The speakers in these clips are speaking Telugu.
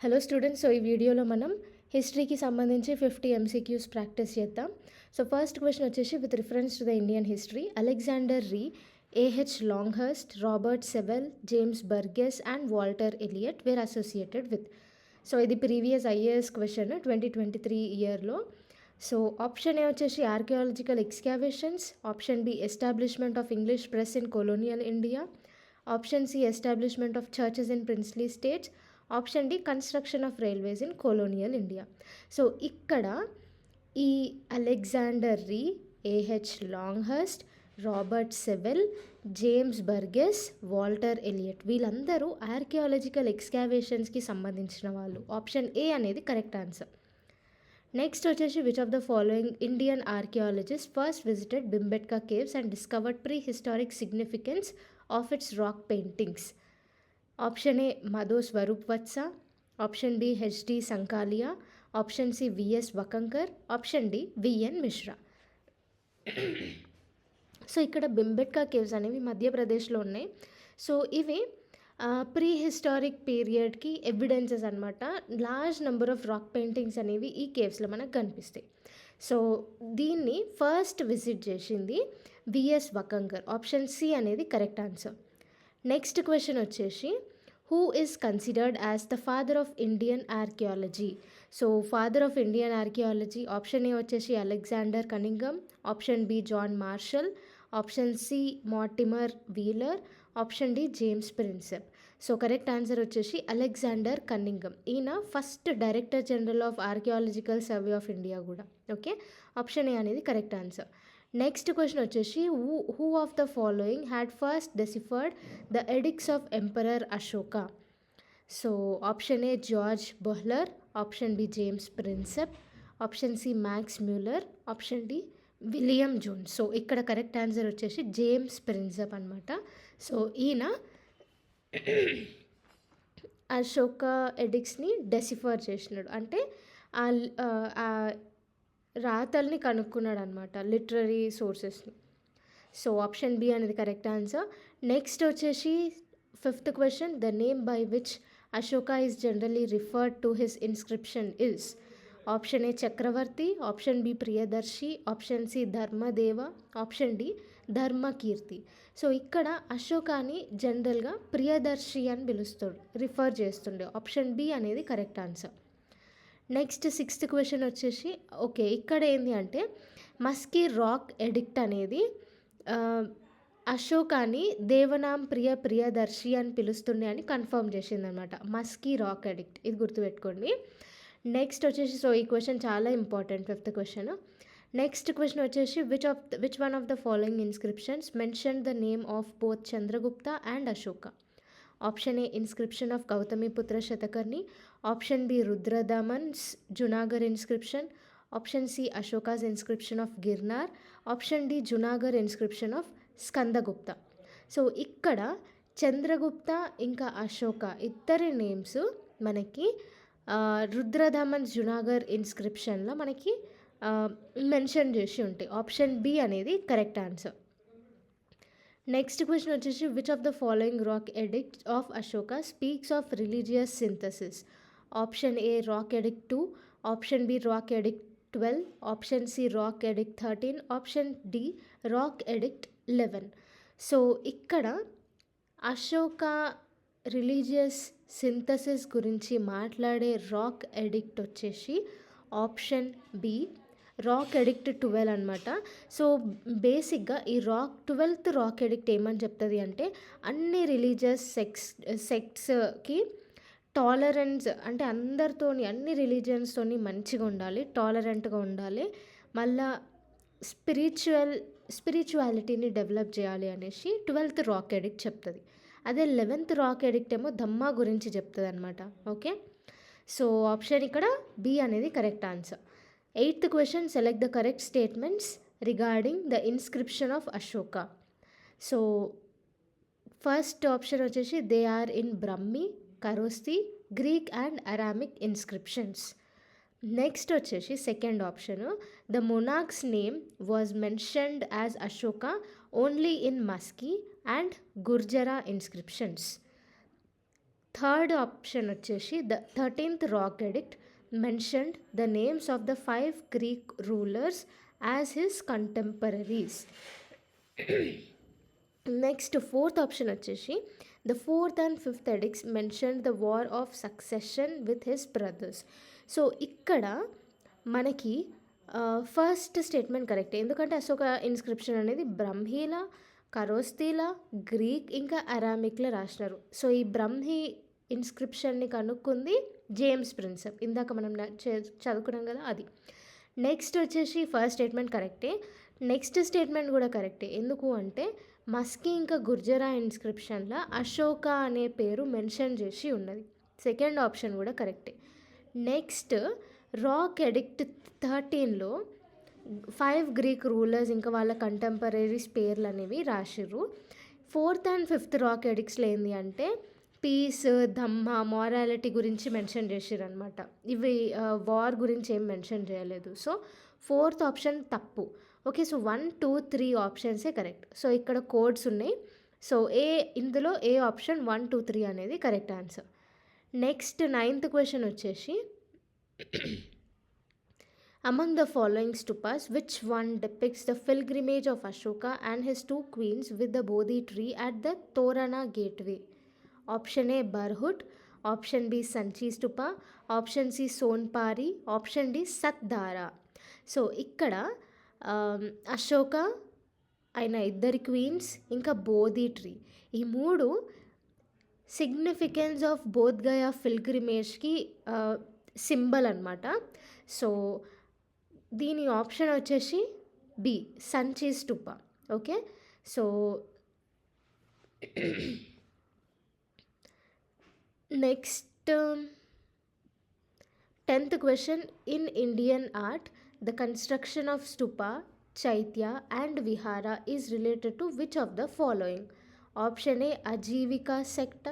హలో స్టూడెంట్స్, సో ఈ వీడియోలో మనం హిస్టరీకి సంబంధించి 50 MCQs ప్రాక్టీస్ చేద్దాం. సో ఫస్ట్ క్వశ్చన్ వచ్చేసి with reference to the Indian history, Alexander Rea, AH Longhurst, Robert Sewell, James Burgess and Walter Elliot were associated with. So ఇది ప్రీవియస్ ఐఏఎస్ క్వశ్చన్ 2023 ఇయర్లో. సో ఆప్షన్ ఏ వచ్చేసి archaeological excavations, option B establishment of English press in colonial India, option C establishment of churches in princely states, option D construction of railways in colonial India. So ఇక్కడ ఈ Alexander Rea, AH Longhurst, Robert Sewell, James Burgess, Walter Elliot వీళ్ళందరూ ఆర్కియాలజికల్ ఎక్స్కావేషన్స్కి సంబంధించిన వాళ్ళు. ఆప్షన్ ఏ అనేది కరెక్ట్ ఆన్సర్. నెక్స్ట్ వచ్చేసి which of the following Indian archaeologist first visited Bhimbetka caves and discovered prehistoric significance of its rock paintings. Option A Madhu Swarup Vats, option B H D Sankalia, option C V S Wakankar, option D V N Mishra. So ఇక్కడ బింబెట్కా కేవ్స్ అనేవి మధ్యప్రదేశ్లో ఉన్నాయి. సో ఇవి ప్రీ హిస్టారిక్ పీరియడ్కి ఎవిడెన్సెస్ అనమాట. Large number of rock paintings అనేవి ఈ కేవ్స్లో మనకు కనిపిస్తాయి. సో దీన్ని ఫస్ట్ విజిట్ చేసింది విఎస్ వకంకర్. ఆప్షన్ సి అనేది కరెక్ట్ ఆన్సర్. నెక్స్ట్ క్వశ్చన్ వచ్చేసి who is considered as the father of Indian archaeology. So father of Indian archaeology option A వచ్చేసి Alexander Cunningham, option B John Marshall, option C Mortimer Wheeler, option D James Prinsep. So correct answer వచ్చేసి అలెగ్జాండర్ కన్నింగమ్. ఈయన first director general of archaeological survey of India కూడా. ఓకే, ఆప్షన్ ఏ అనేది కరెక్ట్ ఆన్సర్. నెక్స్ట్ క్వశ్చన్ వచ్చేసి who of the following had first deciphered the edicts of emperor Ashoka. So option A George Buhler, option B James Prinsep, option C Max Muller, option D William Jones. So ఇక్కడ కరెక్ట్ ఆన్సర్ వచ్చేసి జేమ్స్ ప్రిన్సెప్ అనమాట. సో ఈయన అశోక ఎడిక్ట్స్ని డెసిఫర్ చేసినాడు, అంటే రాతల్ని కనుక్కున్నాడు అనమాట, లిటరరీ సోర్సెస్ని. సో ఆప్షన్ బి అనేది కరెక్ట్ ఆన్సర్. నెక్స్ట్ వచ్చేసి fifth question, the name by which Ashoka is generally referred to his inscription is. Option A Chakravarti, option B Priyadarshi, option C Dharmadeva, option D Dharmakirti. So ఇక్కడ అశోకాని జనరల్గా ప్రియదర్శి అని పిలుస్తాడు, రిఫర్ చేస్తుండే. ఆప్షన్ బి అనేది correct answer. Next sixth question వచ్చేసి ఓకే, ఇక్కడ ఏంటి అంటే మస్కీ రాక్ ఎడిక్ట్ అనేది అశోకాని దేవనాం ప్రియదర్శి అని పిలుస్తుండే అని కన్ఫర్మ్ చేసిందనమాట. మస్కీ రాక్ ఎడిక్ట్, ఇది గుర్తుపెట్టుకోండి. నెక్స్ట్ వచ్చేసి సో ఈ క్వశ్చన్ చాలా important, fifth question. Next question వచ్చేసి which one of the following inscriptions mention the name of both Chandragupta and Ashoka. Option A inscription of Gautamiputra Satakarni, option B Rudradaman's Junagarh inscription, option C Ashoka's inscription of Girnar, option D Junagarh inscription of Skandagupta. So ఇక్కడ చంద్రగుప్త ఇంకా అశోక ఇద్దరి నేమ్స్ మనకి రుద్రదమన్స్ జునాగర్ ఇన్స్క్రిప్షన్లో మనకి మెన్షన్ చేసి ఉంటాయి. ఆప్షన్ బి అనేది కరెక్ట్ ఆన్సర్. నెక్స్ట్ క్వశ్చన్ వచ్చేసి which of the following rock edict of Ashoka speaks of religious synthesis. Option A rock edict 2, option B rock edict 12, option C rock edict 13, option D rock edict 11. So ఇక్కడ అశోక రిలీజియస్ సింథసిస్ గురించి మాట్లాడే రాక్ ఎడిక్ట్ వచ్చేసి ఆప్షన్ బి రాక్ ఎడిక్ట్ 12 అనమాట. సో బేసిక్గా ఈ 12th రాక్ ఎడిక్ట్ ఏమని చెప్తుంది అంటే అన్ని రిలీజియస్ సెక్ట్స్కి టాలరెన్స్, అంటే అందరితోని అన్ని రిలీజియన్స్తోని మంచిగా ఉండాలి, టాలరెంట్గా ఉండాలి, మళ్ళా స్పిరిచువాలిటీని డెవలప్ చేయాలి అనేసి 12th రాక్ ఎడిక్ట్ చెప్తుంది. అదే 11th రాక్ ఎడిక్ట్ ఏమో ధమ్మా గురించి చెప్తుంది అనమాట. ఓకే, సో ఆప్షన్ ఇక్కడ బి అనేది correct answer. Eighth question, select the correct statements regarding the inscription of Ashoka. So first option వచ్చేసి they are in Brahmi, Kharosthi, Greek and Aramaic inscriptions. Next వచ్చేసి second option, the monarch's name was mentioned as Ashoka only in Maski and Gujarra inscriptions. Third option వచ్చేసి the 13th rock edict mentioned the names of the 5 Greek rulers as his కంటెంపరరీస్. Next fourth option వచ్చేసి the 4th and 5th addicts mentioned the war of succession with his brothers. So ఇక్కడ మనకి ఫస్ట్ స్టేట్మెంట్ కరెక్ట్, ఎందుకంటే అశోక ఇన్స్క్రిప్షన్ అనేది బ్రహ్మీల, ఖరోష్ఠీల, గ్రీక్ ఇంకా అరామిక్లో రాసినారు. సో ఈ బ్రహ్మీ ఇన్స్క్రిప్షన్ని కనుక్కుంది జేమ్స్ ప్రిన్సెప్, ఇందాక మనం చదువుకున్నాం కదా అది. నెక్స్ట్ వచ్చేసి ఫస్ట్ స్టేట్మెంట్ కరెక్టే, నెక్స్ట్ స్టేట్మెంట్ కూడా కరెక్టే. ఎందుకు అంటే మస్కీ ఇంకా గుర్జరా ఇన్స్క్రిప్షన్లో అశోక అనే పేరు మెన్షన్ చేసి ఉన్నది. సెకండ్ ఆప్షన్ కూడా కరెక్టే. నెక్స్ట్ రాక్ ఎడిక్ట్ 13లో 5 గ్రీక్ రూలర్స్ ఇంకా వాళ్ళ కంటెంపరీస్ పేర్లు అనేవి రాసిర్రు. 4th and 5th రాక్ ఎడిక్ట్స్లో ఏంది అంటే పీస్, ధమ్మ, మారాలిటీ గురించి మెన్షన్ చేసిర్రు అనమాట. ఇవి వార్ గురించి ఏం మెన్షన్ చేయలేదు. సో 4th ఆప్షన్ తప్పు. ఓకే, సో 1, 2, 3 ఆప్షన్సే కరెక్ట్. సో ఇక్కడ కోడ్స్ ఉన్నాయి. సో ఇందులో ఏ ఆప్షన్ 1, 2, 3 అనేది correct answer. Next 9th question వచ్చేసి among the following stupas, which one depicts the pilgrimage of Ashoka and his 2 queens with the Bodhi tree at the Torana gateway? Option A Barhut, option B Sanchi stupa, option C Sonpari, option D Satdara. So ఇక్కడ అశోక ఆయన 2 క్వీన్స్ ఇంకా బోధి ట్రీ, ఈ 3 సిగ్నిఫికెన్స్ ఆఫ్ బోధ్గయ పిల్గ్రిమేజ్కి సింబల్ అనమాట. సో దీని ఆప్షన్ వచ్చేసి B Sanchi stupa. Okay, so next 10th question, in Indian art the construction of stupa, chaitya and vihara is related to which of the following? Option A Ajivika sect,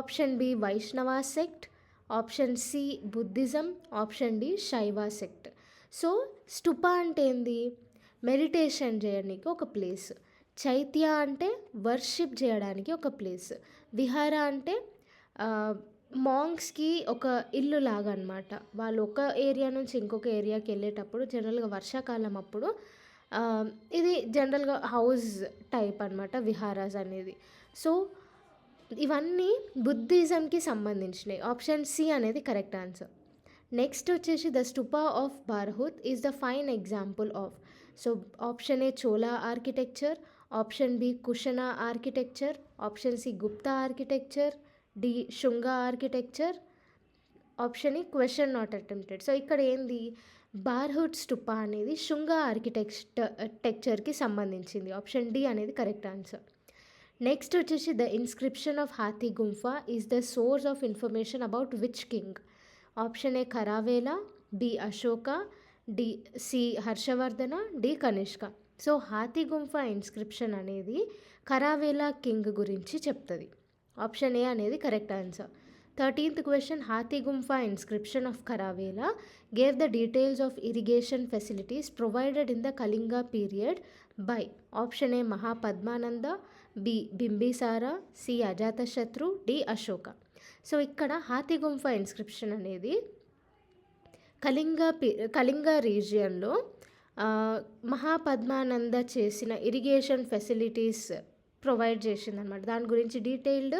option B Vaishnava sect, option C Buddhism, option D Shaiva sect. So stupa అంటే ఏంది? మెడిటేషన్ చేయడానికి ఒక ప్లేస్. చైత్య అంటే వర్షిప్ చేయడానికి ఒక ప్లేస్. విహార అంటే మాంగ్స్కి ఒక ఇల్లు లాగా అనమాట. వాళ్ళు ఒక ఏరియా నుంచి ఇంకొక ఏరియాకి వెళ్ళేటప్పుడు జనరల్గా వర్షాకాలం అప్పుడు ఇది జనరల్గా హౌస్ టైప్ అనమాట విహారాస్ అనేది. సో ఇవన్నీ బుద్ధిజంకి సంబంధించినవి. ఆప్షన్ సి అనేది కరెక్ట్ ఆన్సర్. నెక్స్ట్ వచ్చేసి the stupa of Bharhut is the fine example of. So option A Chola architecture, option B Kushana architecture, option C Gupta architecture, D Shunga architecture, option E question not attempted. So ఇక్కడ ఏంది? బార్హుత్ స్తూపా అనేది శుంగ ఆర్కిటెక్చర్కి సంబంధించింది. ఆప్షన్ డి అనేది కరెక్ట్ ఆన్సర్. నెక్స్ట్ వచ్చేసి the inscription of Hathi Gumpha is the source of information about which king? Option A Kharavela, B Ashoka, D C Harshavardhana, D Kanishka. So Hathi Gumpha inscription అనేది ఖరావేల కింగ్ గురించి చెప్తుంది. ఆప్షన్ ఏ అనేది correct answer. 13th question, Hathi Gumpha inscription of Kharavela gave the details of irrigation facilities provided in the Kalinga period by. Option A Mahapadmananda, B Bimbisara, C Ajatashatru, D Ashoka. So ఇక్కడ హాథీ గుంఫా ఇన్స్క్రిప్షన్ అనేది కళింగ రీజియన్లో మహాపద్మానంద చేసిన ఇరిగేషన్ ఫెసిలిటీస్ ప్రొవైడ్ చేసిందనమాట. దాని గురించి డీటెయిల్డ్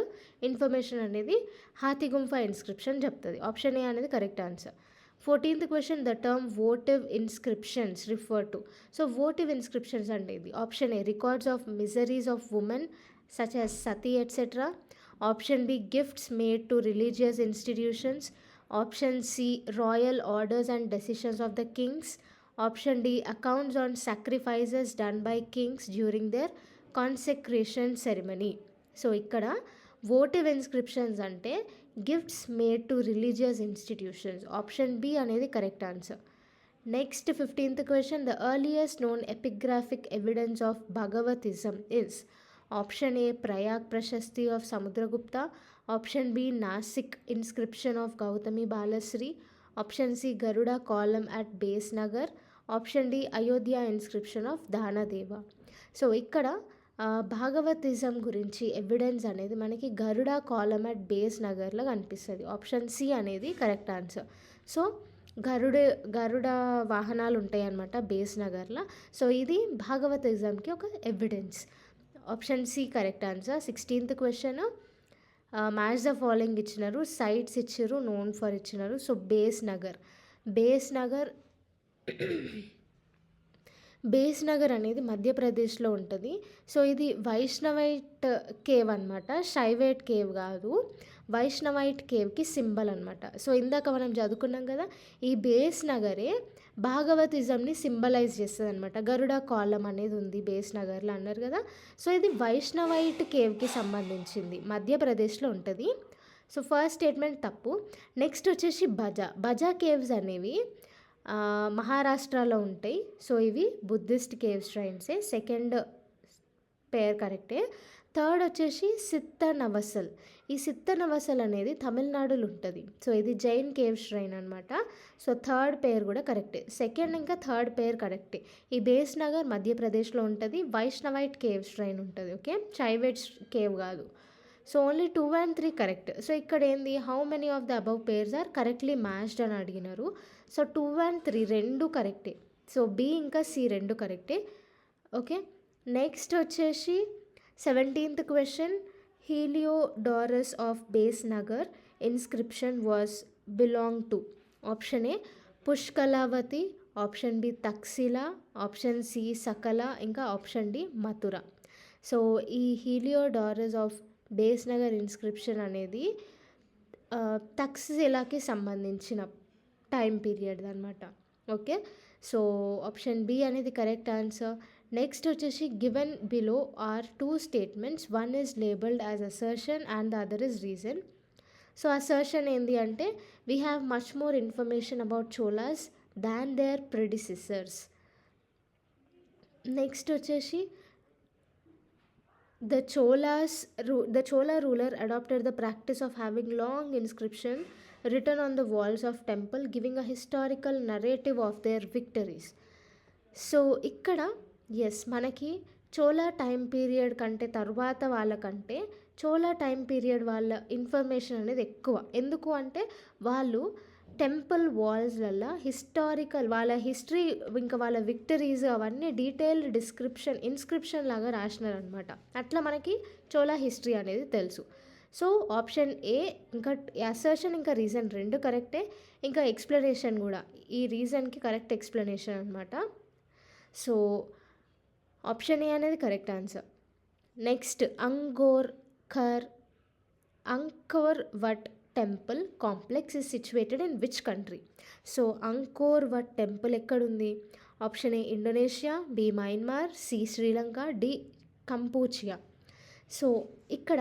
ఇన్ఫర్మేషన్ అనేది హాథీ గుంఫా ఇన్స్క్రిప్షన్ చెప్తుంది. ఆప్షన్ ఏ అనేది correct answer. 14th question, the term votive inscriptions refer to. So votive inscriptions అంటే ఇది. Option A records of miseries of women such as sati etcetera. Option B gifts made to religious institutions. Option C royal orders and decisions of the kings. Option D accounts on sacrifices done by kings during their consecration ceremony. So ఇక్కడ వోటివ్ ఇన్స్క్రిప్షన్స్ అంటే gifts made to religious institutions. Option B అనేది correct answer. Next 15th question, the earliest known epigraphic evidence of Bhagavatism is. Option A Prayag Prashasti of Samudragupta, option B Nasik inscription of Gautami Balashri, option C Garuda column at Besnagar, option D Ayodhya inscription of Dhanadeva. So ఇక్కడ భాగవతిజం గురించి ఎవిడెన్స్ అనేది మనకి గరుడ కాలం అట్ బేస్ నగర్లో కనిపిస్తుంది. ఆప్షన్ సి అనేది కరెక్ట్ ఆన్సర్. సో గరుడ వాహనాలు ఉంటాయి అన్నమాట బేస్ నగర్లో. సో ఇది భాగవతిజంకి ఒక evidence. Option C correct answer. 16th question, match the following ఇచ్చినారు, సైట్స్ ఇచ్చారు, నోన్ ఫర్ ఇచ్చినారు. సో బేస్ నగర్ అనేది మధ్యప్రదేశ్లో ఉంటుంది. సో ఇది వైష్ణవైట్ కేవ్ అనమాట, షైవైట్ కేవ్ కాదు, వైష్ణవైట్ కేవ్కి సింబల్ అనమాట. సో ఇందాక మనం చదువుకున్నాం కదా, ఈ బేస్ నగరే భాగవతిజంని సింబలైజ్ చేస్తుంది అనమాట. గరుడ కాలం అనేది ఉంది బేస్ నగర్లో అన్నారు కదా. సో ఇది వైష్ణవైట్ కేవ్కి సంబంధించింది, మధ్యప్రదేశ్లో ఉంటుంది. సో ఫస్ట్ స్టేట్మెంట్ తప్పు. నెక్స్ట్ వచ్చేసి బజా కేవ్స్ అనేవి మహారాష్ట్రలో ఉంటాయి. సో ఇవి బుద్ధిస్ట్ కేవ్ స్ట్రైన్సే. సెకండ్ పేర్ కరెక్టే. థర్డ్ వచ్చేసి సిత్తనవసల్. ఈ సిత్తనవసల్ అనేది తమిళనాడులో ఉంటుంది. సో ఇది జైన్ కేవ్ స్ట్రైన్ అనమాట. సో థర్డ్ పేర్ కూడా కరెక్టే. సెకండ్ ఇంకా థర్డ్ పేర్ కరెక్టే. ఈ బేస్ నగర్ మధ్యప్రదేశ్లో ఉంటుంది. వైష్ణవైట్ కేవ్ స్ట్రైన్ ఉంటుంది. ఓకే, షైవైట్ కేవ్ కాదు. So only 2 and 3 correct. So ఇక్కడ ఏంది, how many of the above pairs are correctly matched అని అడిగినారు. సో 2 and 3 రెండు కరెక్టే. సో బి ఇంకా సి రెండు కరెక్టే. ఓకే, నెక్స్ట్ వచ్చేసి 17th question, Heliodorus of Besnagar inscription was belong to. Option A Pushkalavati, option B Taxila, option C Sakala, ఇంకా ఆప్షన్ డి మథుర. సో ఈ Heliodorus of Besnagar inscription అనేది తక్సిలాకి సంబంధించిన టైం పీరియడ్ అనమాట. ఓకే, సో ఆప్షన్ బి అనేది కరెక్ట్ ఆన్సర్. నెక్స్ట్ వచ్చేసి given below are 2 statements, one is labelled as assertion and the other is reason. So assertion ఏంటి అంటే, we have much more information about Cholas than their predecessors. Next వచ్చేసి the Chola ruler adopted the practice of having long inscription written on the walls of temple, giving a historical narrative of their victories. So ఇక్కడ ఎస్, మనకి చోలా టైం పీరియడ్ కంటే తర్వాత వాళ్ళకంటే చోలా టైం పీరియడ్ వాళ్ళ ఇన్ఫర్మేషన్ అనేది ఎక్కువ. ఎందుకు అంటే వాళ్ళు టెంపుల్ వాల్స్లల్లో హిస్టారికల్ వాళ్ళ హిస్టరీ ఇంకా వాళ్ళ విక్టరీస్ అవన్నీ డీటెయిల్డ్ ఇన్స్క్రిప్షన్ లాగా రాసినారనమాట. అట్లా మనకి చోలా హిస్టరీ అనేది తెలుసు. సో ఆప్షన్ ఏ ఇంకా అసర్షన్ ఇంకా రీజన్ రెండు కరెక్టే, ఇంకా ఎక్స్ప్లెనేషన్ కూడా ఈ రీజన్కి కరెక్ట్ ఎక్స్ప్లెనేషన్ అనమాట. సో ఆప్షన్ ఏ అనేది correct answer. Next, Angkor Wat temple complex is situated in which country. So Angkor Wat temple ఎక్కడుంది? Option A Indonesia, B Myanmar, C Sri Lanka, D Kampuchea. So ఇక్కడ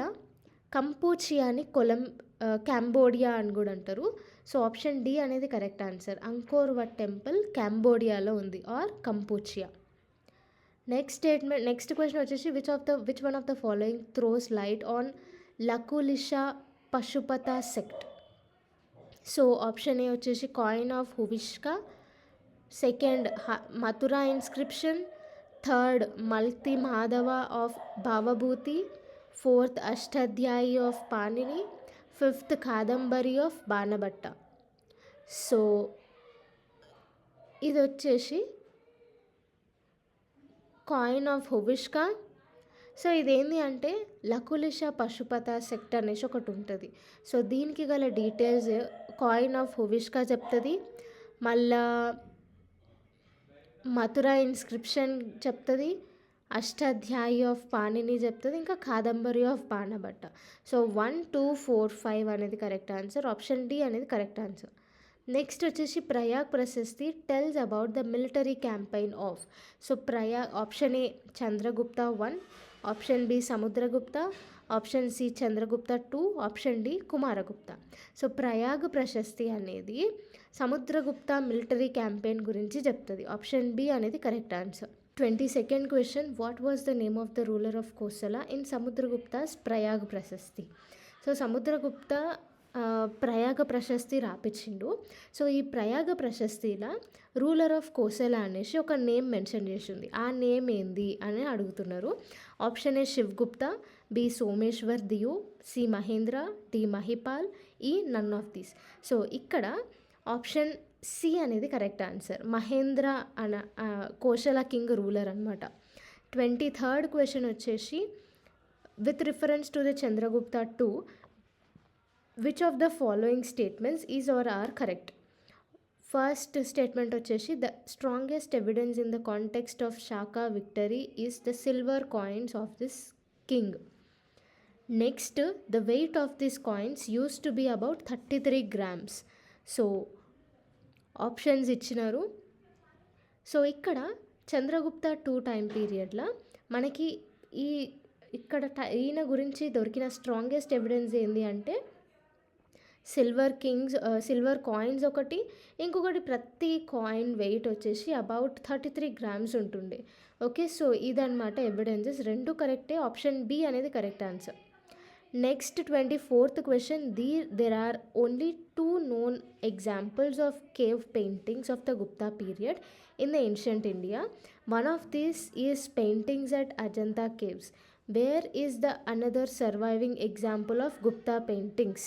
కంపూచియాని కాంబోడియా అని కూడా అంటారు. సో ఆప్షన్ డి అనేది correct answer. Angkor Wat temple కాంబోడియాలో ఉంది ఆర్ కంపూచియా. నెక్స్ట్ క్వశ్చన్ వచ్చేసి which one of the following throws light on లకులిషా పశుపత sect. So option A వచ్చేసి coin of Huvishka, second Mathura inscription, third Malati Madhava of Bhavabhuti, fourth Ashtadhyayi of Panini, fifth Kadambari of Banabhatta. So ఇది వచ్చేసి కాయిన్ ఆఫ్ హువిష్కా. సో ఇదేంటి అంటే లకులిష పశుపత సెక్ట్ అనేసి ఒకటి ఉంటుంది. సో దీనికి గల డీటెయిల్స్ కాయిన్ ఆఫ్ హువిష్కా చెప్తుంది, మళ్ళా మథురా ఇన్స్క్రిప్షన్ చెప్తుంది, అష్టాధ్యాయి ఆఫ్ పాణిని చెప్తుంది, ఇంకా కాదంబరి ఆఫ్ బాణభట్ట. సో 1, 2, 4, 5 అనేది కరెక్ట్ ఆన్సర్. ఆప్షన్ డి అనేది కరెక్ట్ ఆన్సర్. నెక్స్ట్ వచ్చేసి Prayag Prashasti tells about the military campaign of. So Prayag option A Chandragupta 1, option B Samudragupta, option C Chandragupta 2, option D Kumaragupta. So Prayag Prashasti అనేది సముద్రగుప్త మిలిటరీ క్యాంపెయిన్ గురించి చెప్తుంది. ఆప్షన్ బి అనేది correct answer. 22nd question, what was the name of the ruler of Kosala in Samudragupta's Prayag Prashasti. So Samudragupta Prayaga ప్రశస్తి రాపిచ్చిండు. So, ఈ ప్రయాగ ప్రశస్తిలో రూలర్ ఆఫ్ కోసల అనేసి ఒక నేమ్ మెన్షన్ చేసింది. ఆ నేమ్ ఏంది అని అడుగుతున్నారు. Option A Shivagupta, B Someshwar Deo, C Mahendra, D Mahipal, E none of these. So, ఇక్కడ ఆప్షన్ సి అనేది correct answer. Mahendra Kosala king ruler అనమాట. 23rd క్వశ్చన్ వచ్చేసి with reference to the Chandragupta 2 which of the following statements is are are correct. First statement వచ్చేసి the strongest evidence in the context of Shaka victory is the silver coins of this king. Next the weight of this coins use to be about 33 grams. So options ఇచ్చినారు. సో ఇక్కడ చంద్రగుప్త 2 టైం పీరియడ్లో మనకి ఈ ఇక్కడ ఈయన గురించి దొరికిన స్ట్రాంగెస్ట్ ఎవిడెన్స్ ఏంది అంటే సిల్వర్ కాయిన్స్ ఒకటి, ఇంకొకటి ప్రతి కాయిన్ వెయిట్ వచ్చేసి అబౌట్ 33 grams ఉంటుండే. ఓకే, సో ఇదన్నమాట ఎవిడెన్సెస్. రెండు కరెక్టే. ఆప్షన్ బి అనేది correct answer. Next 24th question there are only 2 known examples of cave paintings of the Gupta period in the ancient India. One of these is paintings at Ajanta caves. Where is the another surviving example of Gupta paintings?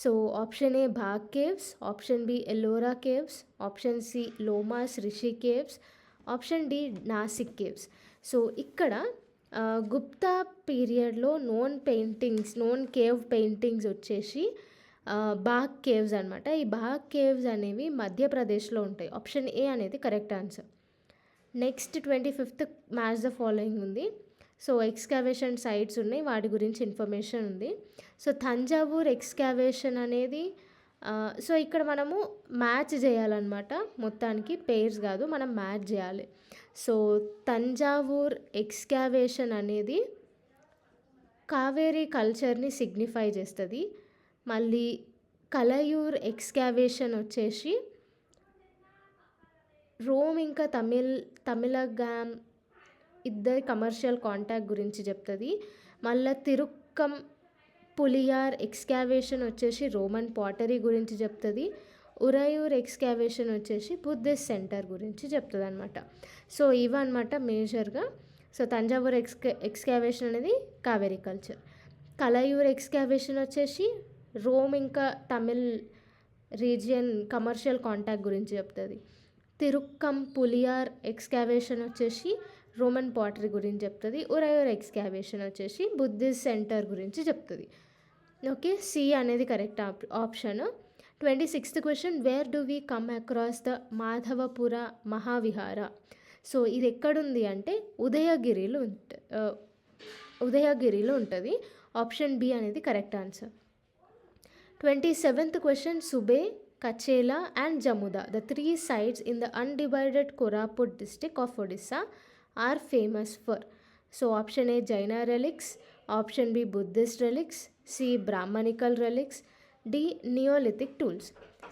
So option A Bhag caves, option B Ellora caves, option C Lomas Rishi caves, option D Nasik caves. So ఇక్కడ గుప్తా పీరియడ్లో నోన్ కేవ్ పెయింటింగ్స్ వచ్చేసి బాగ్ కేవ్స్ అనమాట. ఈ బాగ్ కేవ్స్ అనేవి మధ్యప్రదేశ్లో ఉంటాయి. ఆప్షన్ ఏ అనేది correct answer. Next 25th match the following ఉంది. సో ఎక్స్కావేషన్ సైట్స్ ఉన్నాయి, వాటి గురించి ఇన్ఫర్మేషన్ ఉంది. సో తంజావూర్ ఎక్స్కావేషన్ అనేది సో ఇక్కడ మనము మ్యాచ్ చేయాలన్నమాట. మొత్తానికి పేర్స్ కాదు, మనం మ్యాచ్ చేయాలి. సో తంజావూర్ ఎక్స్కావేషన్ అనేది కావేరీ కల్చర్ని సిగ్నిఫై చేస్తుంది. మళ్ళీ కలయూర్ ఎక్స్కావేషన్ వచ్చేసి రోమ్ ఇంకా తమిళగామ్ ఇద్దరి కమర్షియల్ కాంటాక్ట్ గురించి చెప్తుంది. మళ్ళీ తిరుక్కం పులియార్ ఎక్స్కావేషన్ వచ్చేసి రోమన్ పాటరీ గురించి చెప్తుంది. ఉరయూర్ ఎక్స్కావేషన్ వచ్చేసి బుద్ధిస్ట్ సెంటర్ గురించి చెప్తుంది అనమాట. సో ఇవన్నమాట మేజర్గా. సో తంజావూర్ ఎక్స్కావేషన్ అనేది కావేరీ కల్చర్. కలయూర్ ఎక్స్కావేషన్ వచ్చేసి రోమ్ ఇంకా తమిళ్ రీజియన్ కమర్షియల్ కాంటాక్ట్ గురించి చెప్తుంది. తిరుక్కం పులియార్ ఎక్స్కావేషన్ వచ్చేసి రోమన్ పాటరీ గురించి చెప్తుంది. ఉరయూర్ ఎక్స్కావేషన్ వచ్చేసి బుద్ధిస్ట్ సెంటర్ గురించి చెప్తుంది. ఓకే, సి అనేది correct option. 26th question where do we come across the Madhavapura Mahavihara. So ఇది ఎక్కడుంది అంటే ఉదయగిరిలో ఉంటుంది. ఆప్షన్ బి అనేది correct answer. 27th question Subay, Kachela and Jamuda the 3 sites in the undivided Koraput district of Odisha are famous for. So option A Jaina relics, option B Buddhist relics, C Brahmanical relics, D Neolithic tools.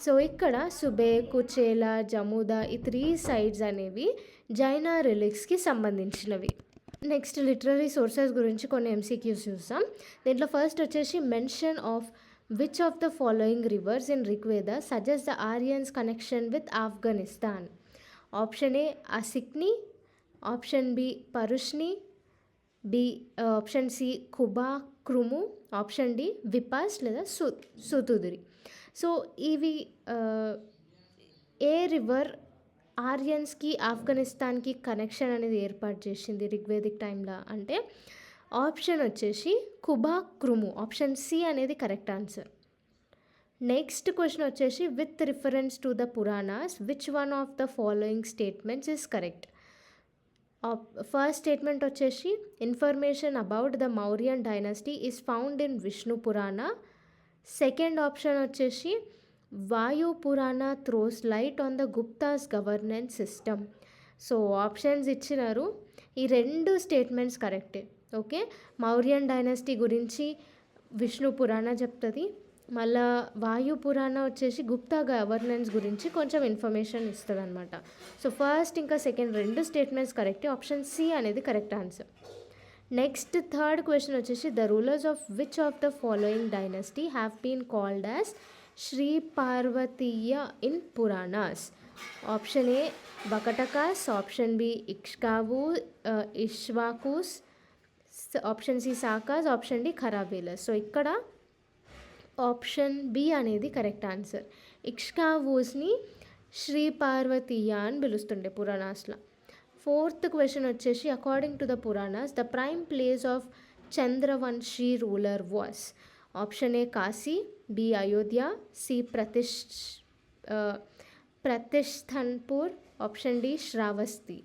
So ఇక్కడ సుబే, కుచేలా, జముదా ఈ 3 sites అనేవి జైనా రిలిక్స్కి సంబంధించినవి. నెక్స్ట్ లిటరరీ సోర్సెస్ గురించి కొన్ని ఎంసీక్యూస్ చూస్తాం. దీంట్లో ఫస్ట్ వచ్చేసి mention of which of the following rivers in Rigveda suggest the Aryans connection with Afghanistan. Option A Asikni, option B Parushni, option C Kubha Krumu, option D Vipas లేదా సుతుదిరి. సో ఇవి ఏ రివర్ ఆర్యన్స్కి ఆఫ్ఘనిస్తాన్కి కనెక్షన్ అనేది ఏర్పాటు చేసింది రిగ్వేదిక్ టైంలో అంటే ఆప్షన్ వచ్చేసి కుబా క్రుము. ఆప్షన్ సి అనేది కరెక్ట్ ఆన్సర్. నెక్స్ట్ క్వశ్చన్ వచ్చేసి with reference to the Puranas which one of the following statements is correct. First statement వచ్చేసి information about the Mauryan dynasty is found in Vishnu Purana. Second option వచ్చేసి Vayu Purana throws light on the Guptas governance system. So options ఇచ్చినారు, ఈ 2 స్టేట్మెంట్స్ కరెక్టే. ఓకే, మౌర్యన్ డైనస్టీ గురించి విష్ణు పురాణ చెప్తుంది, మళ్ళా వాయు పురాణ వచ్చేసి గుప్తా గవర్నెన్స్ గురించి కొంచెం ఇన్ఫర్మేషన్ ఇస్తుంది అనమాట. సో ఫస్ట్ ఇంకా సెకండ్ 2 స్టేట్మెంట్స్ కరెక్టే. ఆప్షన్ సి అనేది correct answer. Next third question వచ్చేసి the rulers of which of the following dynasty have been called as Shri Parvatiya in Puranas. Option A Vakatakas, option B Ikshvakus, option C Sakas, option D Kharavelas. So ఇక్కడ ఆప్షన్ బి అనేది కరెక్ట్ ఆన్సర్. ఇక్ష్కావూస్ని శ్రీ పార్వతీయ అని పిలుస్తుండే పురాణాస్లో. ఫోర్త్ క్వశ్చన్ వచ్చేసి according to the Puranas the prime place of Chandravanshi ruler was. Option A Kashi, B Ayodhya, C Pratishthanpur, option D Shravasti.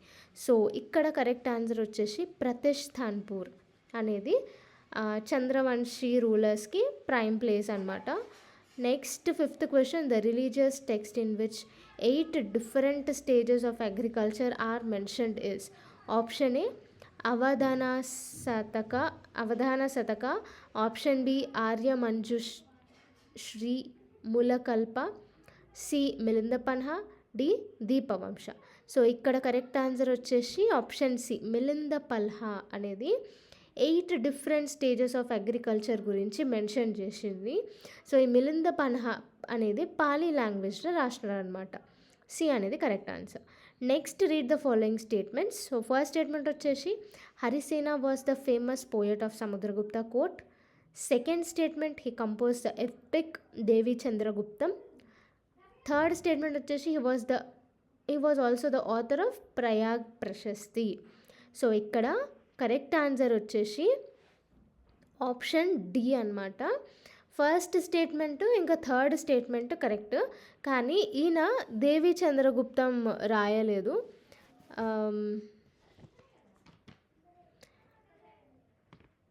So ఇక్కడ కరెక్ట్ ఆన్సర్ వచ్చేసి ప్రతిష్ఠాన్పూర్ అనేది చంద్రవంశీ రూలర్స్కి ప్రైమ్ ప్లేస్ అనమాట. Next fifth question the religious text in which 8 different stages of agriculture are mentioned is. Option A Avadana Shataka, option B Aryamanjushri Mulakalpa, C Milinda Panha, D Dipavamsa. So ఇక్కడ కరెక్ట్ ఆన్సర్ వచ్చేసి ఆప్షన్ సి మిలింద పల్హ అనేది 8 డిఫరెంట్ స్టేజెస్ ఆఫ్ అగ్రికల్చర్ గురించి మెన్షన్ చేసింది. సో ఈ మిలింద పన్హ అనేది పాలీ లాంగ్వేజ్లో రాసినారు అనమాట. సి అనేది correct answer. Next read the following statements. So first statement వచ్చేసి Harisena was the famous poet of Samudragupta court. Second statement he compose the epic Devi Chandraguptam. Third statement వచ్చేసి he was also the author of Prayag Prashasti. So ఇక్కడ కరెక్ట్ ఆన్సర్ వచ్చేసి ఆప్షన్ డి అనమాట. ఫస్ట్ స్టేట్మెంట్ ఇంకా థర్డ్ స్టేట్మెంట్ కరెక్ట్, కానీ ఈయన దేవి చంద్రగుప్తం రాయలేదు.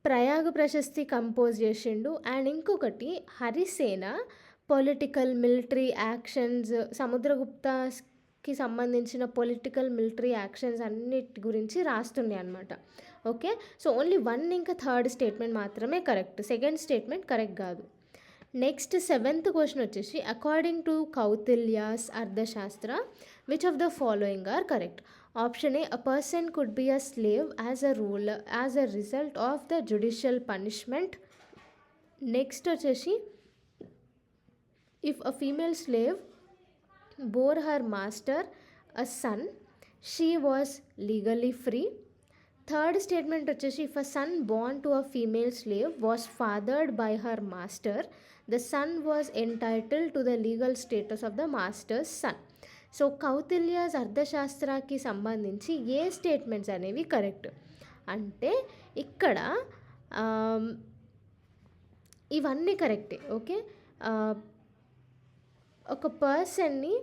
ప్రయాగ ప్రశస్తి కంపోజ్ చేసిండు. అండ్ ఇంకొకటి హరిసేన పొలిటికల్ మిలిటరీ యాక్షన్స్, సముద్రగుప్తకి సంబంధించిన పొలిటికల్ మిలిటరీ యాక్షన్స్ అన్నిటి గురించి రాస్తుండే అనమాట. ఓకే, సో ఓన్లీ 1 ఇంకా థర్డ్ స్టేట్మెంట్ మాత్రమే కరెక్ట్, సెకండ్ స్టేట్మెంట్ కరెక్ట్ కాదు. నెక్స్ట్ సెవెంత్ క్వశ్చన్ వచ్చేసి according to Kautilya's Arthashastra which of the following are correct. Option A a person could be a slave as a result of the judicial punishment. Next వచ్చేసి if a female slave bore her master a son, she was legally free. Third statement వచ్చేసి if a son born to a female slave was fathered by her master, the son was entitled to the legal status of the master's son. So Kautilya's అర్థశాస్త్రాకి సంబంధించి ఏ స్టేట్మెంట్స్ అనేవి కరెక్ట్ అంటే ఇక్కడ ఇవన్నీ కరెక్టే. ఓకే, ఒక పర్సన్ని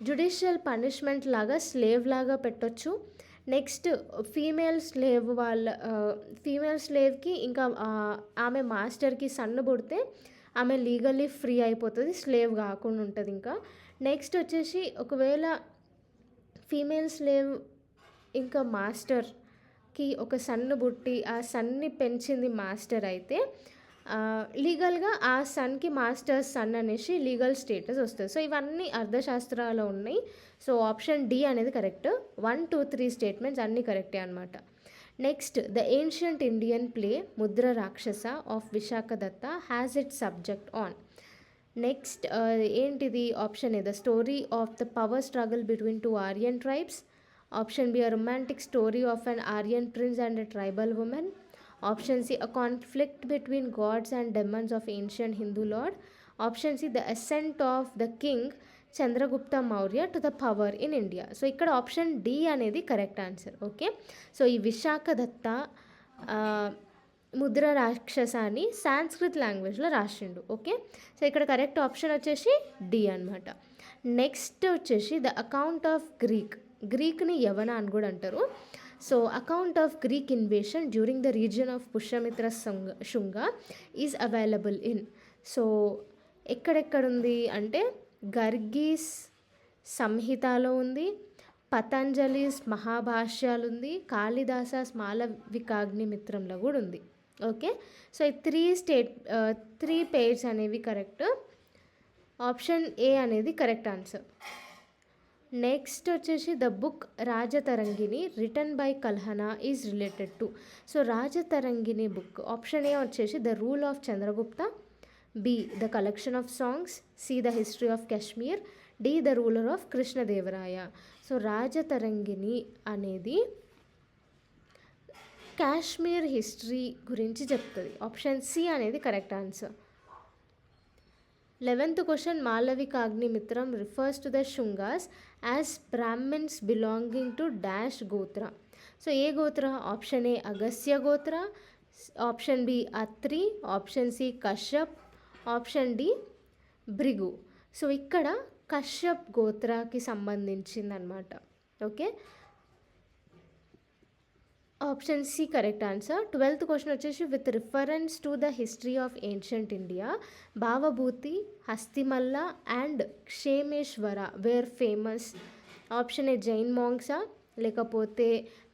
జుడిషియల్ పనిష్మెంట్ లాగా స్లేవ్ లాగా పెట్టొచ్చు. నెక్స్ట్ ఫీమేల్ స్లేవ్కి ఇంకా ఆమె మాస్టర్కి సన్ను పుడితే ఆమె లీగల్లీ ఫ్రీ అయిపోతుంది, స్లేవ్ కాకుండా ఉంటుంది. ఇంకా నెక్స్ట్ వచ్చేసి ఒకవేళ ఫీమేల్ స్లేవ్ ఇంకా మాస్టర్కి ఒక సన్ను పుట్టి ఆ సన్ని పెంచింది మాస్టర్ అయితే లీగల్గా ఆ సన్కి మాస్టర్స్ సన్ అనేసి లీగల్ స్టేటస్ వస్తుంది. సో ఇవన్నీ అర్థశాస్త్రాల్లో ఉన్నాయి. సో ఆప్షన్ డి అనేది కరెక్ట్. 1, 2, 3 స్టేట్మెంట్స్ అన్నీ కరెక్టే అనమాట. Next the ancient Indian play Mudra Rakshasa of Vishakha Datta has it subject on. Next ఏంటిది option A the story of the power struggle between 2 Aryan tribes. Option B a romantic story of an Aryan prince and a tribal women. Option C, a conflict between gods and demons of ancient Hindu lord. Option C, the ascent of the king Chandragupta Maurya to the power in India. So ఇక్కడ ఆప్షన్ డి అనేది కరెక్ట్ ఆన్సర్. ఓకే, సో ఈ విశాఖ దత్త ముద్ర రాక్షసాన్ని సాంస్క్రిట్ లాంగ్వేజ్లో రాసిండు. ఓకే, సో ఇక్కడ కరెక్ట్ ఆప్షన్ వచ్చేసి డి అనమాట. నెక్స్ట్ వచ్చేసి ద అకౌంట్ ఆఫ్ గ్రీక్ని యవన అని కూడా అంటారు. So account of Greek invasion during the region of Pushyamitra Shunga is available in. So ఎక్కడెక్కడుంది అంటే గర్గీస్ సంహితాలో ఉంది, పతంజలిస్ మహాభాష్యాలు ఉంది, కాళిదాసస్ మాలవికాగ్నిమిత్రంలో కూడా ఉంది. ఓకే, సో ఈ 3 పేర్స్ అనేవి కరెక్ట్. ఆప్షన్ ఏ అనేది కరెక్ట్ ఆన్సర్. నెక్స్ట్ వచ్చేసి the book Rajatarangini written by Kalhana is related to. So Rajatarangini book option A వచ్చేసి the rule of Chandragupta, B the collection of songs, C the history of Kashmir, D the ruler of Krishnadevaraya. So Rajatarangini అనేది కాశ్మీర్ హిస్టరీ గురించి చెప్తుంది. ఆప్షన్ సి అనేది correct answer. 11th question Malavikagnimitram refers to the Shungas as Brahmins belonging to dash gotra. So ఏ గోత్ర? Option A Agastya gotra, option B Atri, option C Kashyap, option D Bhrigu. So ఇక్కడ కశ్యప్ గోత్రకి సంబంధించిందనమాట. Okay, option C correct answer. 12th question వచ్చేసి with reference to the history of ancient India Bhavabhuti, Hastimalla and Kshemeshwara were famous. Option A Jain monks, లేకపోతే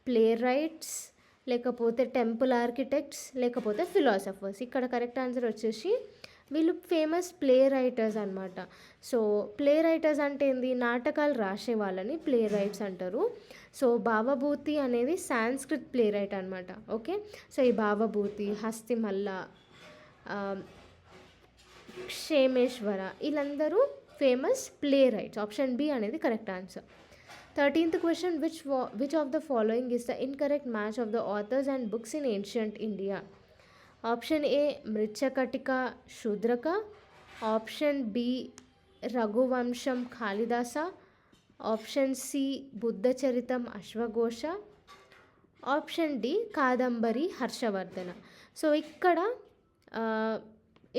ప్లే రైట్స్, లేకపోతే టెంపుల్ ఆర్కిటెక్ట్స్, లేకపోతే ఫిలాసఫర్స్. ఇక్కడ కరెక్ట్ ఆన్సర్ వచ్చేసి వీళ్ళు ఫేమస్ ప్లే రైటర్స్ అనమాట. సో ప్లే రైటర్స్ అంటే ఏంది? నాటకాలు రాసే వాళ్ళని ప్లే రైట్స్ అంటారు. సో భావభూతి అనేది సాంస్క్రిట్ ప్లే రైట్ అనమాట. ఓకే, సో ఈ భావభూతి, హస్తిమల్ల, క్షేమేశ్వర వీళ్ళందరూ famous playwrights. Option B అనేది correct answer. 13th question which of the following is the incorrect match of the authors and books in ancient India. Option A Mrichchhakatika Shudraka, option B Raghuvamsham Kalidasa, option C Buddhacharitam అశ్వఘోష, option D Kadambari Harshavardhana. So ఇక్కడ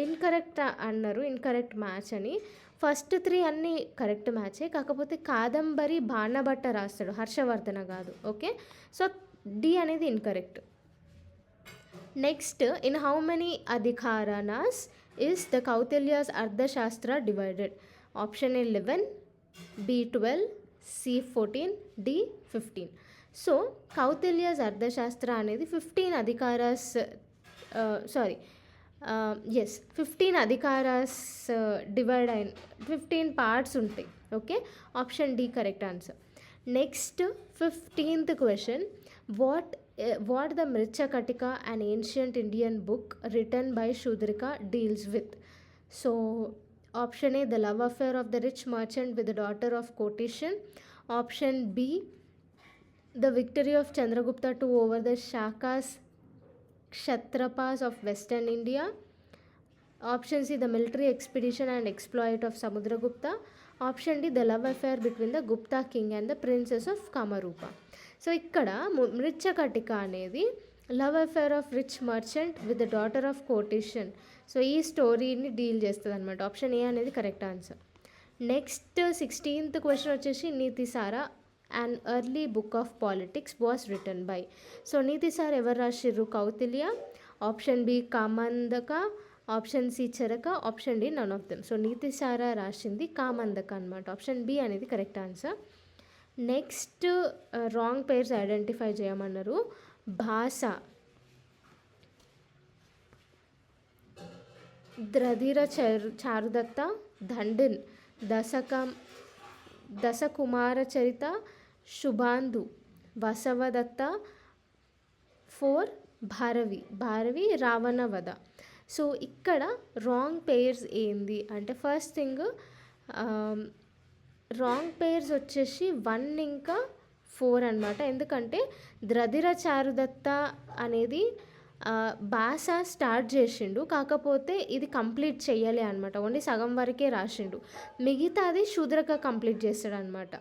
ఇన్కరెక్ట్ అన్నారు, ఇన్కరెక్ట్ మ్యాచ్ అని. ఫస్ట్ 3 అన్నీ కరెక్ట్ మ్యాచే, కాకపోతే కాదంబరి బాణభట్ట రాస్తాడు, హర్షవర్ధన కాదు. ఓకే, సో డి అనేది incorrect. Next, in how many Adhikaranas is the Kautilya's Arthashastra divided. Option A 11, B 12, C 14, D 15. So Kautilya's Arthashastra అనేది 15 అధికారాస్, 15 అధికారాస్ డివైడ్ అయిన 15 పార్ట్స్ ఉంటాయి. Okay, option D correct answer. Next 15th question what the Mrichakatika, an ancient Indian book written by Shudrika, deals with. So option A, the love affair of the rich merchant with the daughter of Kotishan. Option B, the victory of Chandragupta II over the Shakas Kshatrapas of Western India. Option C, the military expedition and exploit of Samudragupta. Option D, the love affair between the Gupta king and the princess of Kamarupa. So ఇక్కడ మృచ్ఛకటిక అనేది love affair of rich merchant with the daughter of courtesan. So ఈ స్టోరీని డీల్ చేస్తుంది అనమాట. ఆప్షన్ ఏ అనేది correct answer. Next 16th question వచ్చేసి Nitisara and early book of politics was written by. So Nitisara ఎవరు రాసిర్రు? Kautilya. Option B Kamandaka, option C Charaka, option D none of them. So Nitisara రాసింది కామందక అనమాట. ఆప్షన్ బి అనేది correct answer. Next wrong pairs identify చేయమన్నారు. భాష, ద్రధిర చారుదత్త, దండిన్, దశకుమార చరిత, శుభాంధు, వసవదత్త, 4 భారవి రావణవధ. సో ఇక్కడ రాంగ్ పేర్స్ ఏంది అంటే ఫస్ట్ థింగ్ రాంగ్ పేర్స్ వచ్చేసి 1 ఇంకా 4 అనమాట. ఎందుకంటే ద్రధిర చారుదత్త అనేది భాష స్టార్ట్ చేసిండు, కాకపోతే ఇది కంప్లీట్ చెయ్యాలి అనమాట. ఓన్లీ సగం వరకే రాసిండు, మిగతాది శూద్రక కంప్లీట్ చేస్తాడు అనమాట.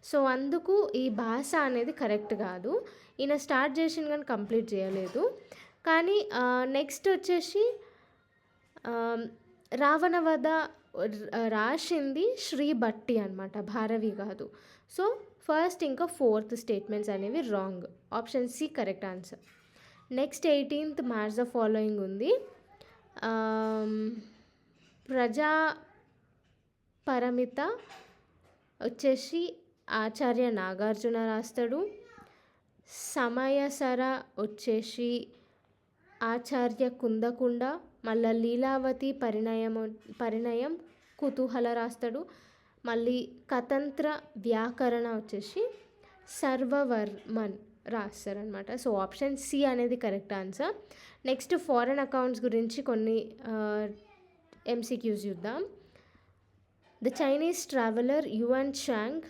సో అందుకు ఈ భాష అనేది కరెక్ట్ కాదు. ఈయన స్టార్ట్ చేసిండు కానీ కంప్లీట్ చేయలేదు. కానీ నెక్స్ట్ వచ్చేసి రావణవధ రాసింది శ్రీ భట్టి అనమాట, భారవి కాదు. సో ఫస్ట్ ఇంకా 4th స్టేట్మెంట్స్ అనేవి wrong. Option C correct answer. Next 18th match the following ఉంది. ప్రజాపరమిత వచ్చేసి ఆచార్య నాగార్జున రాస్తాడు. సమయసర వచ్చేసి ఆచార్య కుందకుండ, మళ్ళీ లీలావతి పరిణయం కుతూహల రాస్తాడు. మళ్ళీ కతంత్ర వ్యాకరణ వచ్చేసి సర్వవర్మన్ రాస్తారనమాట. సో ఆప్షన్ సి అనేది correct answer. Next foreign accounts గురించి కొన్ని ఎంసీక్యూస్ చూద్దాం. The Chinese traveller Yuan Shang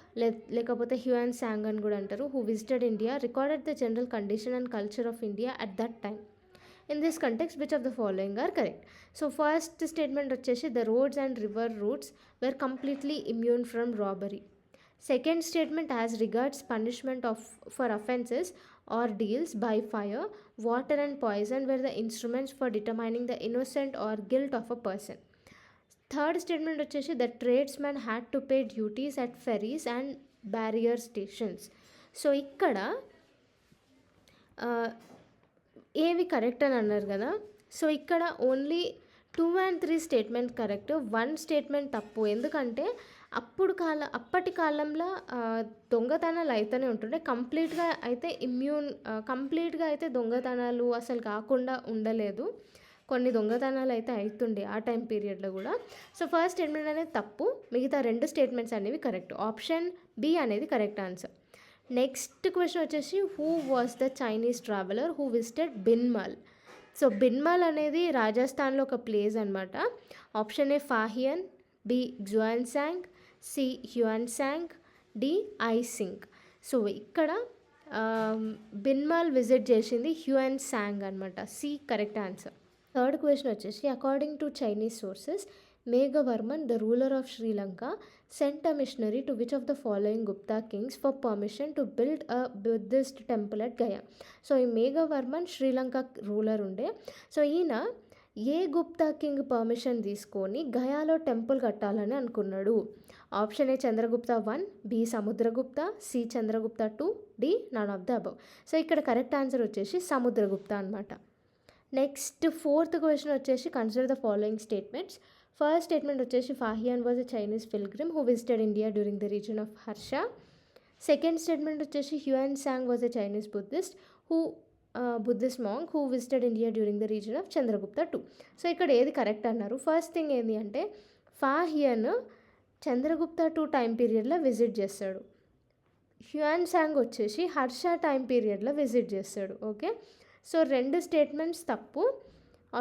లేకపోతే హ్యుయాన్ సాంగ్ అని కూడా అంటారు, who visited India, recorded the general condition and culture of India at that time. In this context which of the following are correct? So first statement వచ్చేసి the roads and river routes were completely immune from robbery. Second statement as regards punishment for offences or deals by fire, water and poison were the instruments for determining the innocent or guilt of a person. Third statement వచ్చేసి the tradesmen had to pay duties at ferries and barrier stations. So ఇక్కడ ఏవి కరెక్ట్ అని అన్నారు కదా. సో ఇక్కడ only 2 and 3 statement correct, 1 statement తప్పు. ఎందుకంటే అప్పటి కాలంలో దొంగతనాలు అయితేనే ఉంటుండే, కంప్లీట్గా అయితే దొంగతనాలు అసలు కాకుండా ఉండలేదు. కొన్ని దొంగతనాలు అయితే అవుతుండే ఆ టైం పీరియడ్లో కూడా. సో ఫస్ట్ స్టేట్మెంట్ అనేది తప్పు, మిగతా 2 స్టేట్మెంట్స్ అనేవి కరెక్ట్. ఆప్షన్ బి అనేది కరెక్ట్ ఆన్సర్. నెక్స్ట్ క్వశ్చన్ వచ్చేసి who was the Chinese traveller who visited Bhinmal. So Bhinmal అనేది రాజస్థాన్లో ఒక ప్లేస్ అనమాట. Option A Fahien, B Xuanzang, C Hiuen Tsang, D Itsing. So ఇక్కడ బిన్మల్ విజిట్ చేసింది హ్యుయాన్సాంగ్ అనమాట. C correct answer. Third question వచ్చేసి according to Chinese sources Meghavarman the ruler of Sri Lanka sent a missionary to which of the following Gupta kings for permission to build a Buddhist temple at Gaya. So ఈ మేఘవర్మన్ శ్రీలంక రూలర్ ఉండే. సో ఈయన ఏ గుప్తా కింగ్ పర్మిషన్ తీసుకొని గయాలో టెంపుల్ కట్టాలని అనుకున్నాడు? Option A Chandragupta 1, B Samudragupta, C Chandragupta 2, D none of the above. So ఇక్కడ కరెక్ట్ ఆన్సర్ వచ్చేసి సముద్రగుప్త అనమాట. నెక్స్ట్ ఫోర్త్ క్వశ్చన్ వచ్చేసి consider the following statements. First statement వచ్చేసి Fahien was a Chinese pilgrim who visited India during the region of Harsha. Second statement వచ్చేసి Hiuen Tsang was a Chinese Buddhist monk who visited India during the region of Chandragupta 2. So ఇక్కడ ఏది కరెక్ట్ అన్నారు? ఫస్ట్ థింగ్ ఏంటి అంటే ఫాహియన్ చంద్రగుప్త 2 టైం పీరియడ్లో విజిట్ చేస్తాడు. హ్యుయాన్ సాంగ్ వచ్చేసి హర్ష టైం పీరియడ్లో విజిట్ చేస్తాడు. ఓకే, సో 2 స్టేట్మెంట్స్ తప్పు.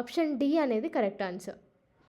ఆప్షన్ డి అనేది కరెక్ట్ ఆన్సర్.